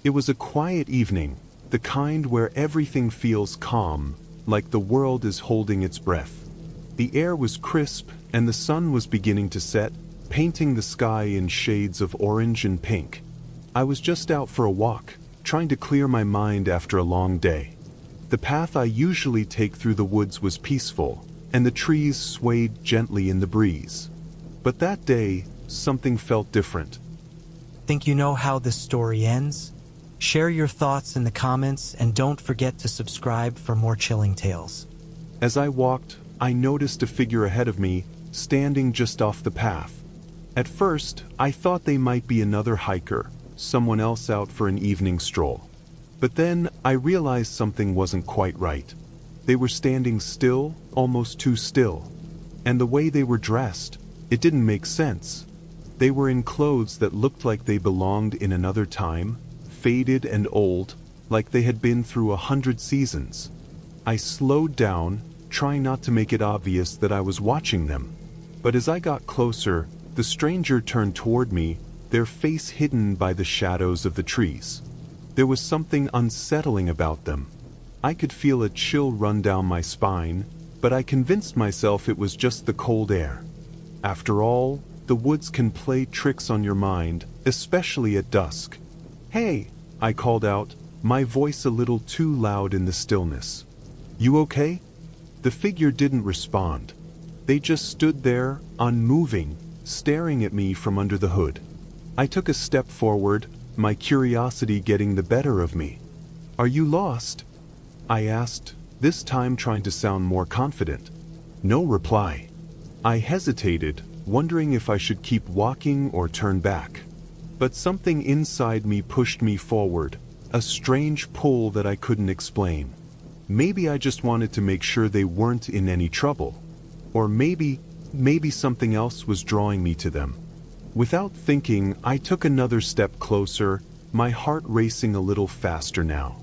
It was a quiet evening, the kind where everything feels calm, like the world is holding its breath. The air was crisp, and the sun was beginning to set, painting the sky in shades of orange and pink. I was just out for a walk, trying to clear my mind after a long day. The path I usually take through the woods was peaceful, and the trees swayed gently in the breeze. But that day, something felt different. Think you know how this story ends? Share your thoughts in the comments and don't forget to subscribe for more chilling tales. As I walked, I noticed a figure ahead of me, standing just off the path. At first, I thought they might be another hiker, someone else out for an evening stroll. But then, I realized something wasn't quite right. They were standing still, almost too still. And the way they were dressed, it didn't make sense. They were in clothes that looked like they belonged in another time, faded and old, like they had been through 100 seasons. I slowed down, trying not to make it obvious that I was watching them. But as I got closer, the stranger turned toward me, their face hidden by the shadows of the trees. There was something unsettling about them. I could feel a chill run down my spine, but I convinced myself it was just the cold air. After all, the woods can play tricks on your mind, especially at dusk. "Hey," I called out, my voice a little too loud in the stillness. "You okay?" The figure didn't respond. They just stood there, unmoving, staring at me from under the hood. I took a step forward, my curiosity getting the better of me. "Are you lost?" I asked, this time trying to sound more confident. No reply. I hesitated, wondering if I should keep walking or turn back. But something inside me pushed me forward, a strange pull that I couldn't explain. Maybe I just wanted to make sure they weren't in any trouble. Or maybe something else was drawing me to them. Without thinking, I took another step closer, my heart racing a little faster now.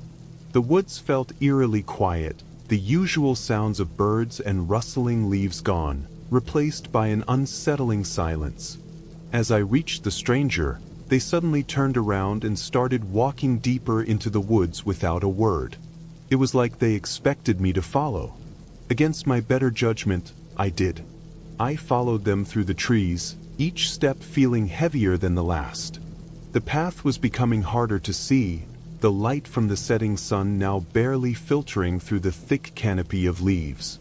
The woods felt eerily quiet, the usual sounds of birds and rustling leaves gone, replaced by an unsettling silence. As I reached the stranger, they suddenly turned around and started walking deeper into the woods without a word. It was like they expected me to follow. Against my better judgment, I did. I followed them through the trees, each step feeling heavier than the last. The path was becoming harder to see, the light from the setting sun now barely filtering through the thick canopy of leaves.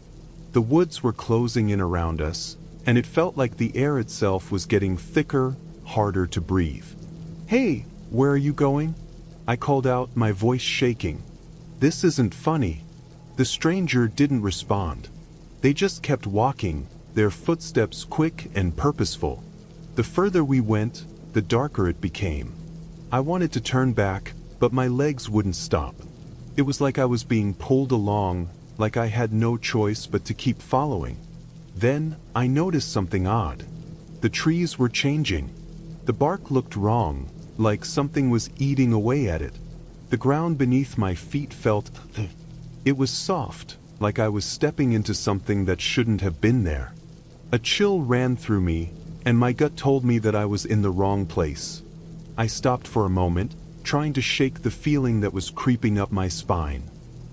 The woods were closing in around us, and it felt like the air itself was getting thicker, harder to breathe. "Hey, where are you going?" I called out, my voice shaking. "This isn't funny." The stranger didn't respond. They just kept walking, their footsteps quick and purposeful. The further we went, the darker it became. I wanted to turn back, but my legs wouldn't stop. It was like I was being pulled along, like I had no choice but to keep following. Then, I noticed something odd. The trees were changing. The bark looked wrong, like something was eating away at it. The ground beneath my feet felt... It was soft, like I was stepping into something that shouldn't have been there. A chill ran through me, and my gut told me that I was in the wrong place. I stopped for a moment, trying to shake the feeling that was creeping up my spine.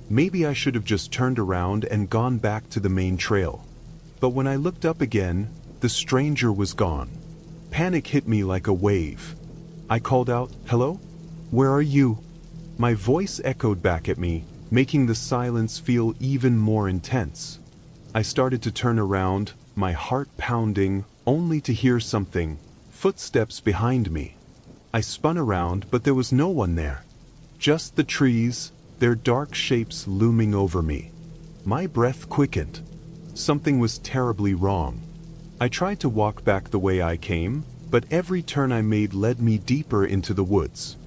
Maybe I should have just turned around and gone back to the main trail. But when I looked up again, the stranger was gone. Panic hit me like a wave. I called out, "Hello? Where are you?" My voice echoed back at me, making the silence feel even more intense. I started to turn around, my heart pounding, only to hear something, footsteps behind me. I spun around, but there was no one there. Just the trees, their dark shapes looming over me. My breath quickened. Something was terribly wrong. I tried to walk back the way I came, but every turn I made led me deeper into the woods.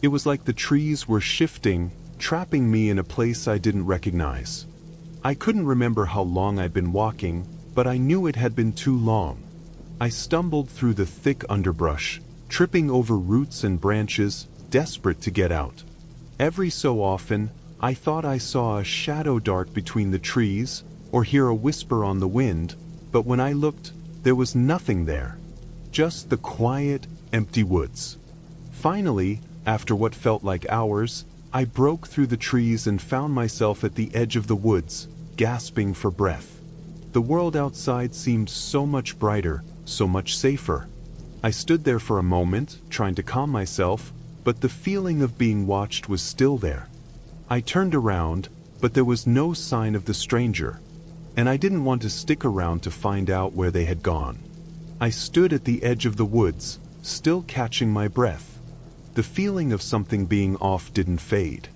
It was like the trees were shifting, trapping me in a place I didn't recognize. I couldn't remember how long I'd been walking, but I knew it had been too long. I stumbled through the thick underbrush, tripping over roots and branches, desperate to get out. Every so often, I thought I saw a shadow dart between the trees, or hear a whisper on the wind, but when I looked, there was nothing there. Just the quiet, empty woods. Finally, After what felt like hours, I broke through the trees and found myself at the edge of the woods, gasping for breath. The world outside seemed so much brighter, so much safer. I stood there for a moment, trying to calm myself, but the feeling of being watched was still there. I turned around, but there was no sign of the stranger, and I didn't want to stick around to find out where they had gone. I stood at the edge of the woods, still catching my breath. The feeling of something being off didn't fade.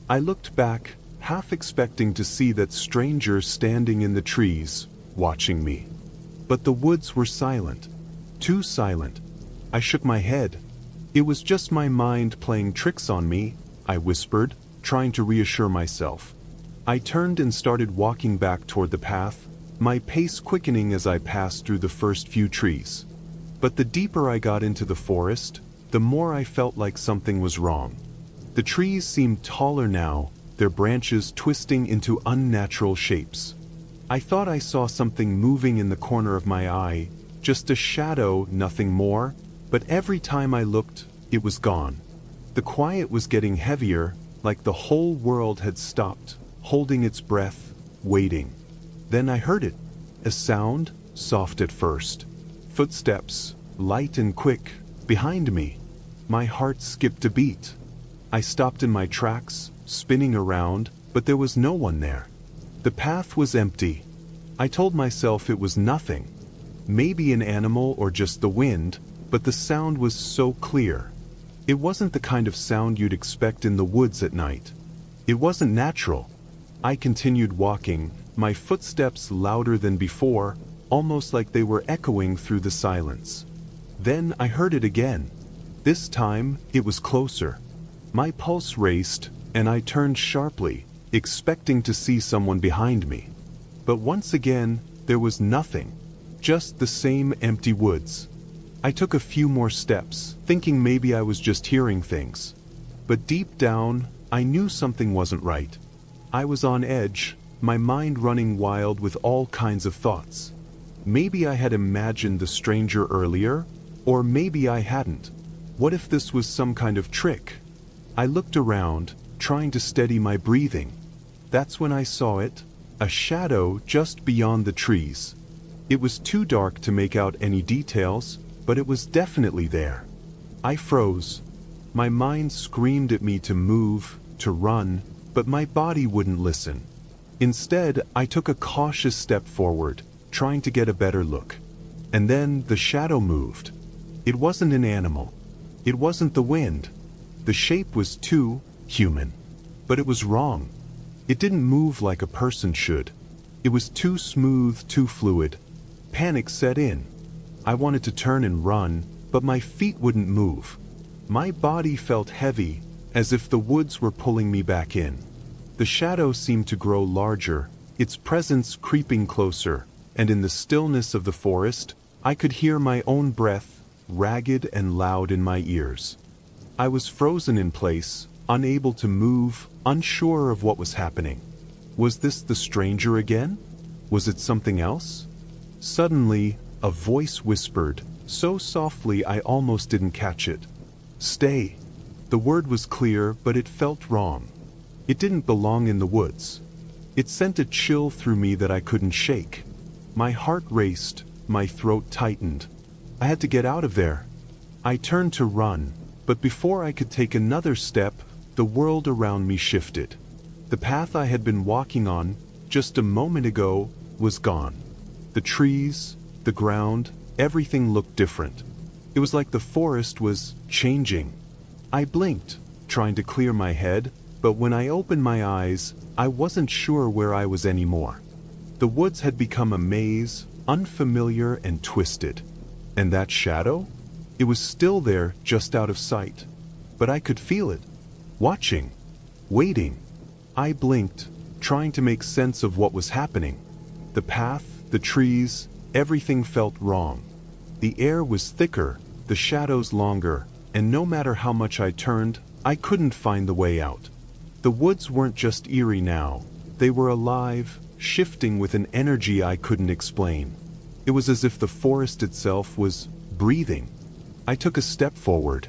I looked back, half expecting to see that stranger standing in the trees, watching me. But the woods were silent. Too silent. I shook my head. It was just my mind playing tricks on me, I whispered, trying to reassure myself. I turned and started walking back toward the path, my pace quickening as I passed through the first few trees. But the deeper I got into the forest, the more I felt like something was wrong. The trees seemed taller now, their branches twisting into unnatural shapes. I thought I saw something moving in the corner of my eye, just a shadow, nothing more, but every time I looked, it was gone. The quiet was getting heavier, like the whole world had stopped, holding its breath, waiting. Then I heard it. A sound, soft at first. Footsteps, light and quick, behind me. My heart skipped a beat. I stopped in my tracks, spinning around, but there was no one there. The path was empty. I told myself it was nothing. Maybe an animal or just the wind, but the sound was so clear. It wasn't the kind of sound you'd expect in the woods at night. It wasn't natural. I continued walking, my footsteps louder than before, almost like they were echoing through the silence. Then I heard it again. This time, it was closer. My pulse raced, and I turned sharply, expecting to see someone behind me. But once again, there was nothing. Just the same empty woods. I took a few more steps, thinking maybe I was just hearing things. But deep down, I knew something wasn't right. I was on edge, my mind running wild with all kinds of thoughts. Maybe I had imagined the stranger earlier, or maybe I hadn't. What if this was some kind of trick? I looked around, trying to steady my breathing. That's when I saw it, a shadow just beyond the trees. It was too dark to make out any details, but it was definitely there. I froze. My mind screamed at me to move, to run, but my body wouldn't listen. Instead, I took a cautious step forward, trying to get a better look. And then the shadow moved. It wasn't an animal. It wasn't the wind. The shape was too human. But it was wrong. It didn't move like a person should. It was too smooth, too fluid. Panic set in. I wanted to turn and run, but my feet wouldn't move. My body felt heavy, as if the woods were pulling me back in. The shadow seemed to grow larger, its presence creeping closer, and in the stillness of the forest, I could hear my own breath, ragged and loud in my ears. I was frozen in place, unable to move, unsure of what was happening. Was this the stranger again? Was it something else? Suddenly, a voice whispered, so softly I almost didn't catch it. "Stay." The word was clear, but it felt wrong. It didn't belong in the woods. It sent a chill through me that I couldn't shake. My heart raced, my throat tightened. I had to get out of there. I turned to run, but before I could take another step, the world around me shifted. The path I had been walking on, just a moment ago, was gone. The trees, the ground, everything looked different. It was like the forest was changing. I blinked, trying to clear my head, but when I opened my eyes, I wasn't sure where I was anymore. The woods had become a maze, unfamiliar and twisted. And that shadow? It was still there, just out of sight. But I could feel it. Watching. Waiting. I blinked, trying to make sense of what was happening. The path, the trees, everything felt wrong. The air was thicker, the shadows longer, and no matter how much I turned, I couldn't find the way out. The woods weren't just eerie now. They were alive, shifting with an energy I couldn't explain. It was as if the forest itself was breathing. I took a step forward.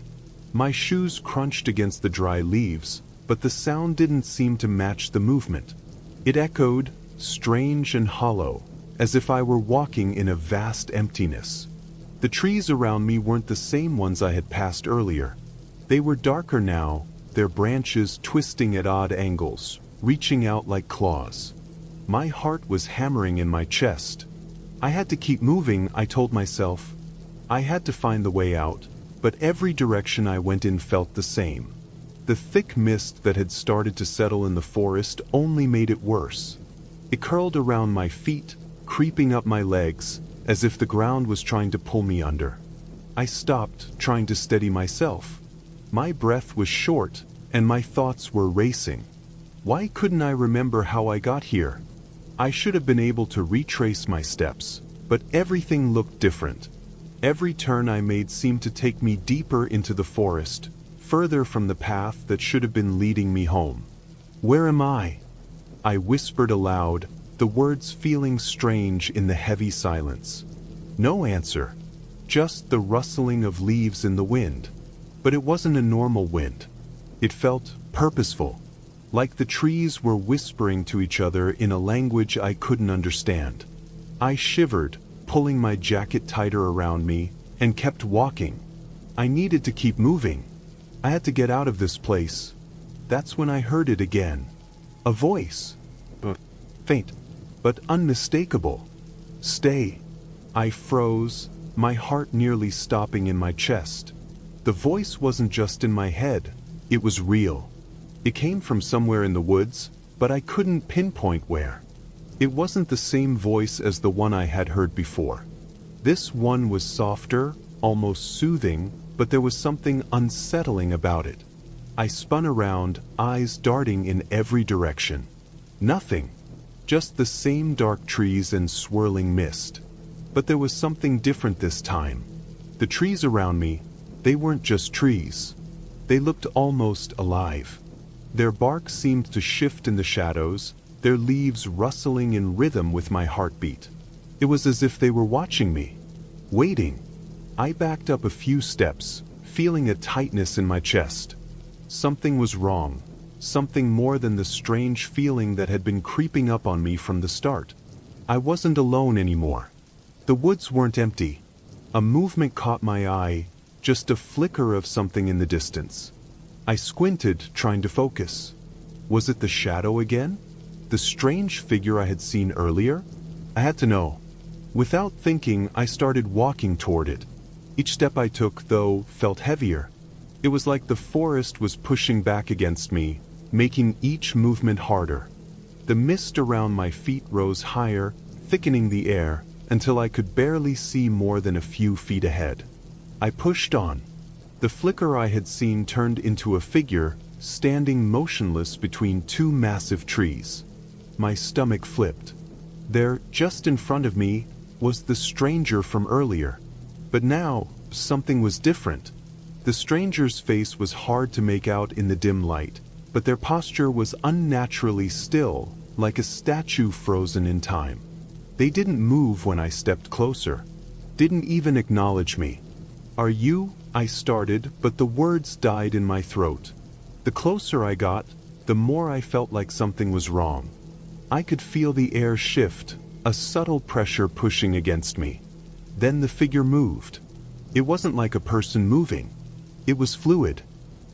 My shoes crunched against the dry leaves, but the sound didn't seem to match the movement. It echoed, strange and hollow, as if I were walking in a vast emptiness. The trees around me weren't the same ones I had passed earlier. They were darker now, their branches twisting at odd angles, reaching out like claws. My heart was hammering in my chest. I had to keep moving, I told myself. I had to find the way out, but every direction I went in felt the same. The thick mist that had started to settle in the forest only made it worse. It curled around my feet, creeping up my legs, as if the ground was trying to pull me under. I stopped, trying to steady myself. My breath was short, and my thoughts were racing. Why couldn't I remember how I got here? I should have been able to retrace my steps, but everything looked different. Every turn I made seemed to take me deeper into the forest, further from the path that should have been leading me home. Where am I? I whispered aloud, the words feeling strange in the heavy silence. No answer, just the rustling of leaves in the wind. But it wasn't a normal wind. It felt purposeful, like the trees were whispering to each other in a language I couldn't understand. I shivered, pulling my jacket tighter around me, and kept walking. I needed to keep moving. I had to get out of this place. That's when I heard it again. A voice. Faint, but unmistakable. Stay. I froze, my heart nearly stopping in my chest. The voice wasn't just in my head, it was real. It came from somewhere in the woods, but I couldn't pinpoint where. It wasn't the same voice as the one I had heard before. This one was softer, almost soothing, but there was something unsettling about it. I spun around, eyes darting in every direction. Nothing. Just the same dark trees and swirling mist. But there was something different this time. The trees around me, they weren't just trees. They looked almost alive. Their bark seemed to shift in the shadows, their leaves rustling in rhythm with my heartbeat. It was as if they were watching me, waiting. I backed up a few steps, feeling a tightness in my chest. Something was wrong. Something more than the strange feeling that had been creeping up on me from the start. I wasn't alone anymore. The woods weren't empty. A movement caught my eye, just a flicker of something in the distance. I squinted, trying to focus. Was it the shadow again? The strange figure I had seen earlier? I had to know. Without thinking, I started walking toward it. Each step I took, though, felt heavier. It was like the forest was pushing back against me, making each movement harder. The mist around my feet rose higher, thickening the air, until I could barely see more than a few feet ahead. I pushed on. The flicker I had seen turned into a figure, standing motionless between two massive trees. My stomach flipped. There, just in front of me, was the stranger from earlier. But now, something was different. The stranger's face was hard to make out in the dim light, but their posture was unnaturally still, like a statue frozen in time. They didn't move when I stepped closer. Didn't even acknowledge me. "Are you?" I started, but the words died in my throat. The closer I got, the more I felt like something was wrong. I could feel the air shift, a subtle pressure pushing against me. Then the figure moved. It wasn't like a person moving. It was fluid,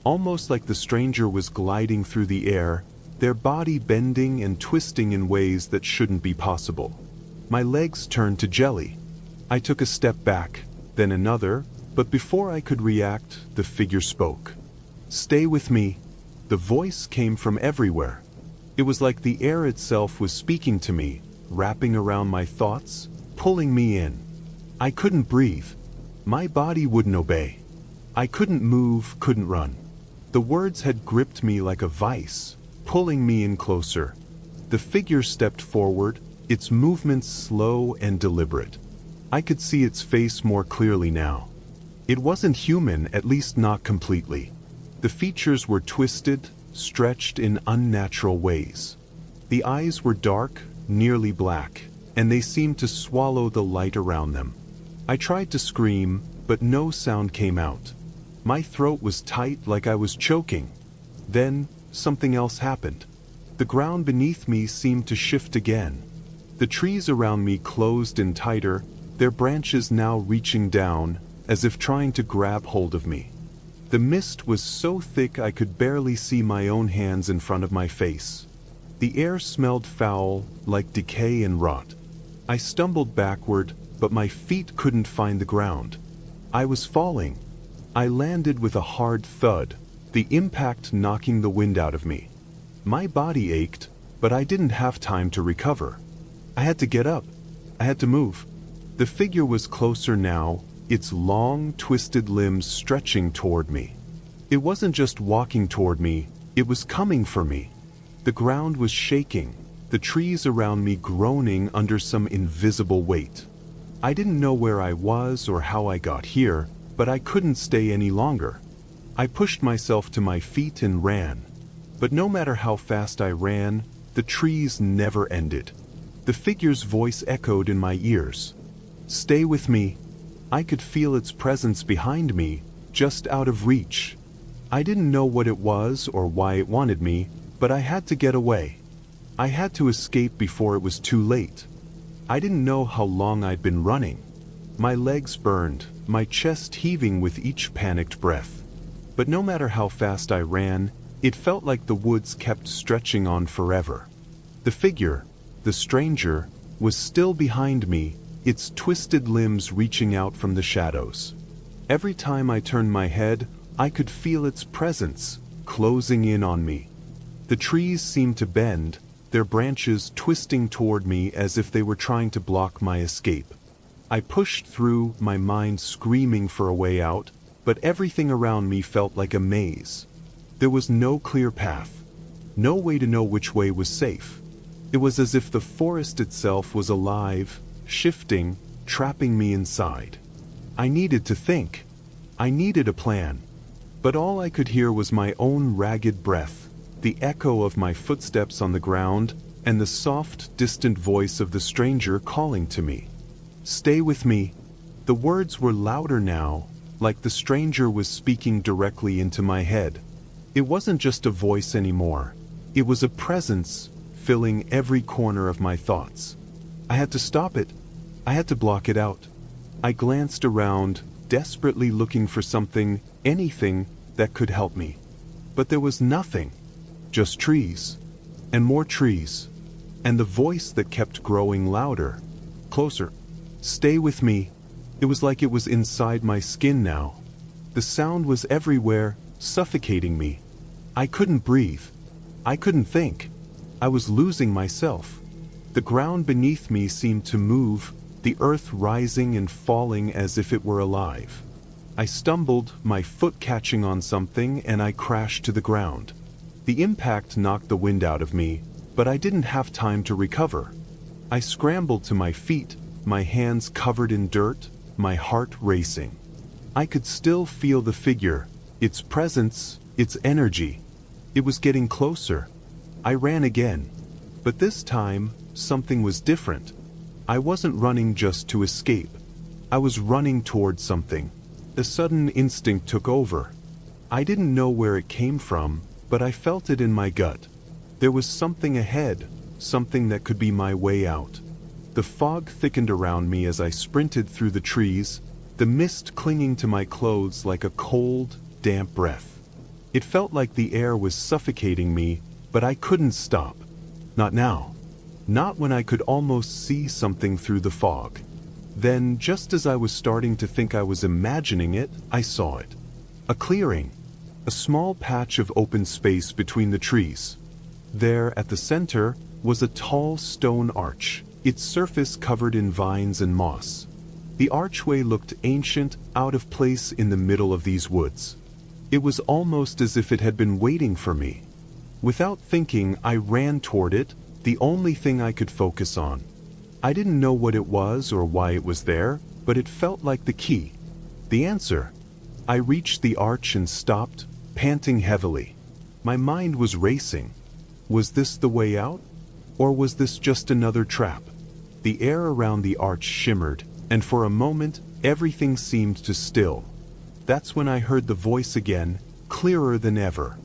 almost like the stranger was gliding through the air, their body bending and twisting in ways that shouldn't be possible. My legs turned to jelly. I took a step back, then another, but before I could react, the figure spoke. "Stay with me." The voice came from everywhere. It was like the air itself was speaking to me, wrapping around my thoughts, pulling me in. I couldn't breathe. My body wouldn't obey. I couldn't move, couldn't run. The words had gripped me like a vice, pulling me in closer. The figure stepped forward, its movements slow and deliberate. I could see its face more clearly now. It wasn't human, at least not completely. The features were twisted, stretched in unnatural ways. The eyes were dark, nearly black, and they seemed to swallow the light around them. I tried to scream, but no sound came out. My throat was tight like I was choking. Then, something else happened. The ground beneath me seemed to shift again. The trees around me closed in tighter, their branches now reaching down, as if trying to grab hold of me. The mist was so thick I could barely see my own hands in front of my face. The air smelled foul, like decay and rot. I stumbled backward, but my feet couldn't find the ground. I was falling. I landed with a hard thud, the impact knocking the wind out of me. My body ached, but I didn't have time to recover. I had to get up. I had to move. The figure was closer now, its long, twisted limbs stretching toward me. It wasn't just walking toward me, it was coming for me. The ground was shaking, the trees around me groaning under some invisible weight. I didn't know where I was or how I got here, but I couldn't stay any longer. I pushed myself to my feet and ran. But no matter how fast I ran, the trees never ended. The figure's voice echoed in my ears. "Stay with me." I could feel its presence behind me, just out of reach. I didn't know what it was or why it wanted me, but I had to get away. I had to escape before it was too late. I didn't know how long I'd been running. My legs burned, my chest heaving with each panicked breath. But no matter how fast I ran, it felt like the woods kept stretching on forever. The figure, the stranger, was still behind me, its twisted limbs reaching out from the shadows. Every time I turned my head, I could feel its presence, closing in on me. The trees seemed to bend, their branches twisting toward me as if they were trying to block my escape. I pushed through, my mind screaming for a way out, but everything around me felt like a maze. There was no clear path, no way to know which way was safe. It was as if the forest itself was alive, shifting, trapping me inside. I needed to think. I needed a plan. But all I could hear was my own ragged breath, the echo of my footsteps on the ground, and the soft, distant voice of the stranger calling to me. "Stay with me." The words were louder now, like the stranger was speaking directly into my head. It wasn't just a voice anymore. It was a presence, filling every corner of my thoughts. I had to stop it. I had to block it out. I glanced around, desperately looking for something, anything, that could help me. But there was nothing. Just trees. And more trees. And the voice that kept growing louder. Closer. "Stay with me." It was like it was inside my skin now. The sound was everywhere, suffocating me. I couldn't breathe. I couldn't think. I was losing myself. The ground beneath me seemed to move, the earth rising and falling as if it were alive. I stumbled, my foot catching on something, and I crashed to the ground. The impact knocked the wind out of me, but I didn't have time to recover. I scrambled to my feet, my hands covered in dirt, my heart racing. I could still feel the figure, its presence, its energy. It was getting closer. I ran again. But this time, something was different. I wasn't running just to escape. I was running toward something. A sudden instinct took over. I didn't know where it came from, but I felt it in my gut. There was something ahead, something that could be my way out. The fog thickened around me as I sprinted through the trees, the mist clinging to my clothes like a cold, damp breath. It felt like the air was suffocating me, but I couldn't stop. Not now. Not when I could almost see something through the fog. Then, just as I was starting to think I was imagining it, I saw it. A clearing. A small patch of open space between the trees. There, at the center, was a tall stone arch, its surface covered in vines and moss. The archway looked ancient, out of place in the middle of these woods. It was almost as if it had been waiting for me. Without thinking, I ran toward it, the only thing I could focus on. I didn't know what it was or why it was there, but it felt like the key. The answer. I reached the arch and stopped, panting heavily. My mind was racing. Was this the way out? Or was this just another trap? The air around the arch shimmered, and for a moment, everything seemed to still. That's when I heard the voice again, clearer than ever.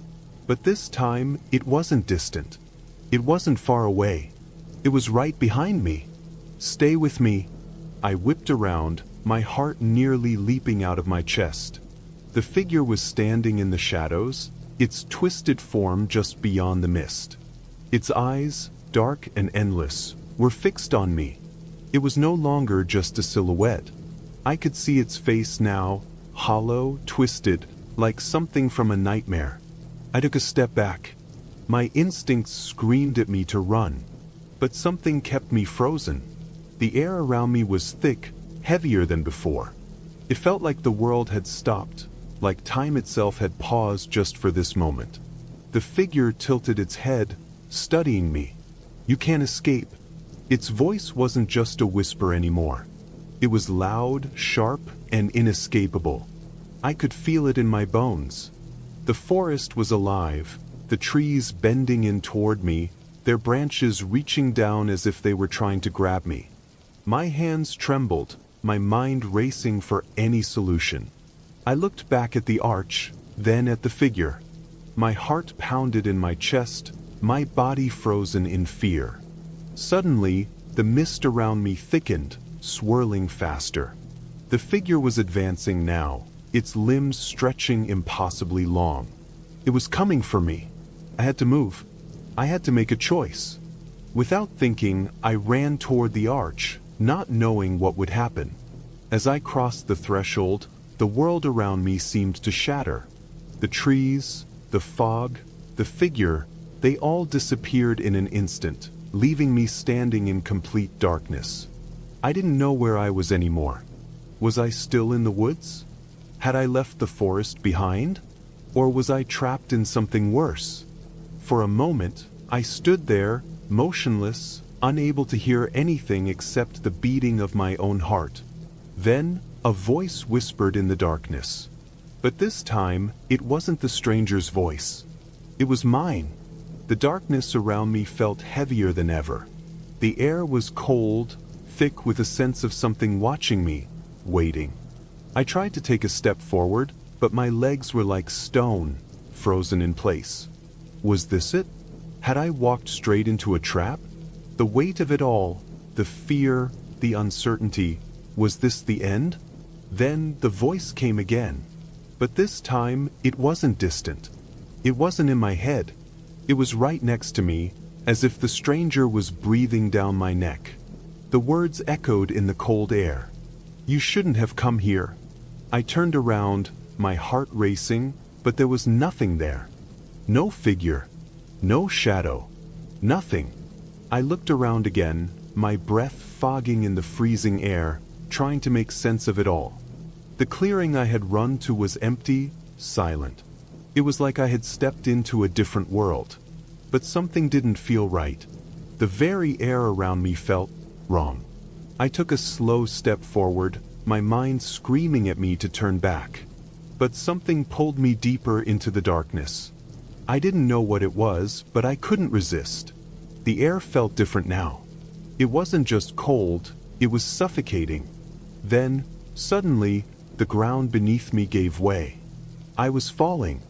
But this time, it wasn't distant. It wasn't far away. It was right behind me. "Stay with me." I whipped around, my heart nearly leaping out of my chest. The figure was standing in the shadows, its twisted form just beyond the mist. Its eyes, dark and endless, were fixed on me. It was no longer just a silhouette. I could see its face now, hollow, twisted, like something from a nightmare. I took a step back. My instincts screamed at me to run, but something kept me frozen. The air around me was thick, heavier than before. It felt like the world had stopped, like time itself had paused just for this moment. The figure tilted its head, studying me. "You can't escape." Its voice wasn't just a whisper anymore. It was loud, sharp, and inescapable. I could feel it in my bones. The forest was alive, the trees bending in toward me, their branches reaching down as if they were trying to grab me. My hands trembled, my mind racing for any solution. I looked back at the arch, then at the figure. My heart pounded in my chest, my body frozen in fear. Suddenly, the mist around me thickened, swirling faster. The figure was advancing now, its limbs stretching impossibly long. It was coming for me. I had to move. I had to make a choice. Without thinking, I ran toward the arch, not knowing what would happen. As I crossed the threshold, the world around me seemed to shatter. The trees, the fog, the figure, they all disappeared in an instant, leaving me standing in complete darkness. I didn't know where I was anymore. Was I still in the woods? Had I left the forest behind? Or was I trapped in something worse? For a moment, I stood there, motionless, unable to hear anything except the beating of my own heart. Then, a voice whispered in the darkness. But this time, it wasn't the stranger's voice. It was mine. The darkness around me felt heavier than ever. The air was cold, thick with a sense of something watching me, waiting. I tried to take a step forward, but my legs were like stone, frozen in place. Was this it? Had I walked straight into a trap? The weight of it all, the fear, the uncertainty, was this the end? Then the voice came again. But this time, it wasn't distant. It wasn't in my head. It was right next to me, as if the stranger was breathing down my neck. The words echoed in the cold air. "You shouldn't have come here." I turned around, my heart racing, but there was nothing there. No figure. No shadow. Nothing. I looked around again, my breath fogging in the freezing air, trying to make sense of it all. The clearing I had run to was empty, silent. It was like I had stepped into a different world. But something didn't feel right. The very air around me felt wrong. I took a slow step forward, my mind screaming at me to turn back. But something pulled me deeper into the darkness. I didn't know what it was, but I couldn't resist. The air felt different now. It wasn't just cold, it was suffocating. Then, suddenly, the ground beneath me gave way. I was falling.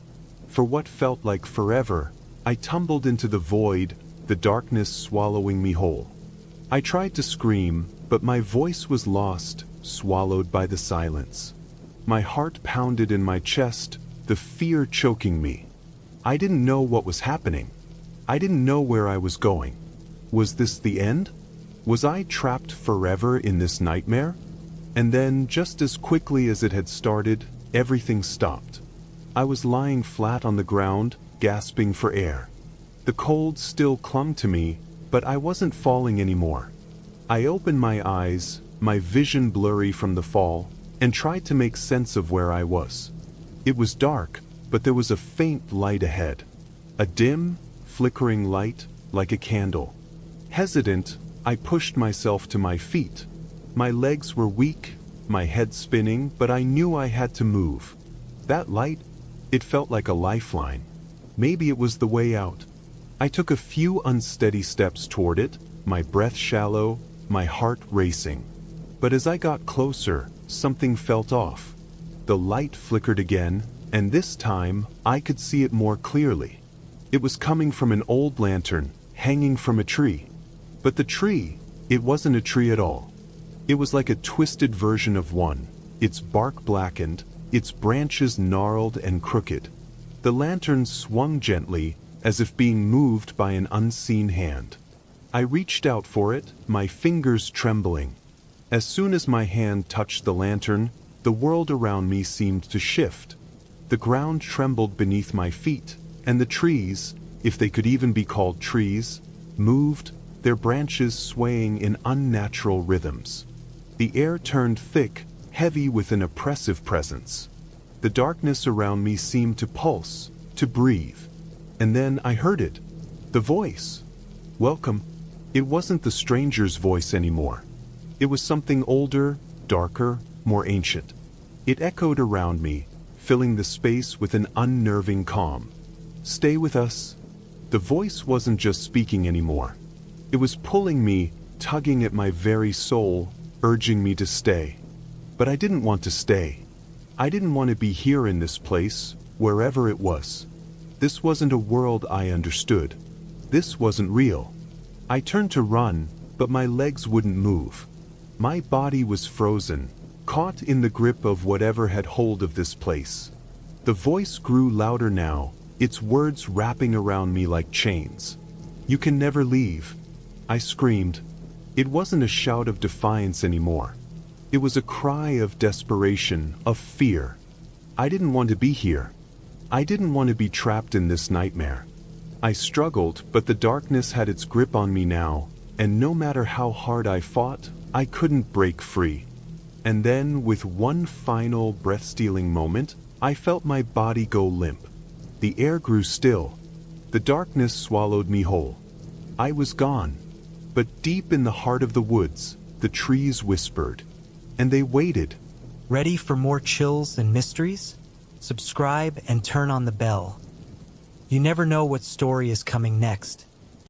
For what felt like forever, I tumbled into the void, the darkness swallowing me whole. I tried to scream, but my voice was lost, swallowed by the silence. My heart pounded in my chest, the fear choking me. I didn't know what was happening. I didn't know where I was going. Was this the end? Was I trapped forever in this nightmare? And then, just as quickly as it had started, everything stopped. I was lying flat on the ground, gasping for air. The cold still clung to me, but I wasn't falling anymore. I opened my eyes, my vision blurry from the fall, and tried to make sense of where I was. It was dark, but there was a faint light ahead. A dim, flickering light, like a candle. Hesitant, I pushed myself to my feet. My legs were weak, my head spinning, but I knew I had to move. That light, it felt like a lifeline. Maybe it was the way out. I took a few unsteady steps toward it, my breath shallow, my heart racing. But as I got closer, something felt off. The light flickered again, and this time I could see it more clearly. It was coming from an old lantern hanging from a tree. But the tree, it wasn't a tree at all. It was like a twisted version of one, its bark blackened, its branches gnarled and crooked. The lantern swung gently, as if being moved by an unseen hand. I reached out for it, my fingers trembling. As soon as my hand touched the lantern, the world around me seemed to shift. The ground trembled beneath my feet, and the trees, if they could even be called trees, moved, their branches swaying in unnatural rhythms. The air turned thick, heavy with an oppressive presence. The darkness around me seemed to pulse, to breathe. And then I heard it. The voice. Welcome. It wasn't the stranger's voice anymore. It was something older, darker, more ancient. It echoed around me, filling the space with an unnerving calm. Stay with us. The voice wasn't just speaking anymore. It was pulling me, tugging at my very soul, urging me to stay. But I didn't want to stay. I didn't want to be here in this place, wherever it was. This wasn't a world I understood. This wasn't real. I turned to run, but my legs wouldn't move. My body was frozen, caught in the grip of whatever had hold of this place. The voice grew louder now, its words wrapping around me like chains. You can never leave. I screamed. It wasn't a shout of defiance anymore. It was a cry of desperation, of fear. I didn't want to be here. I didn't want to be trapped in this nightmare. I struggled, but the darkness had its grip on me now, and no matter how hard I fought, I couldn't break free. And then, with one final breath-stealing moment, I felt my body go limp. The air grew still. The darkness swallowed me whole. I was gone. But deep in the heart of the woods, the trees whispered. And they waited. Ready for more chills and mysteries? Subscribe and turn on the bell. You never know what story is coming next.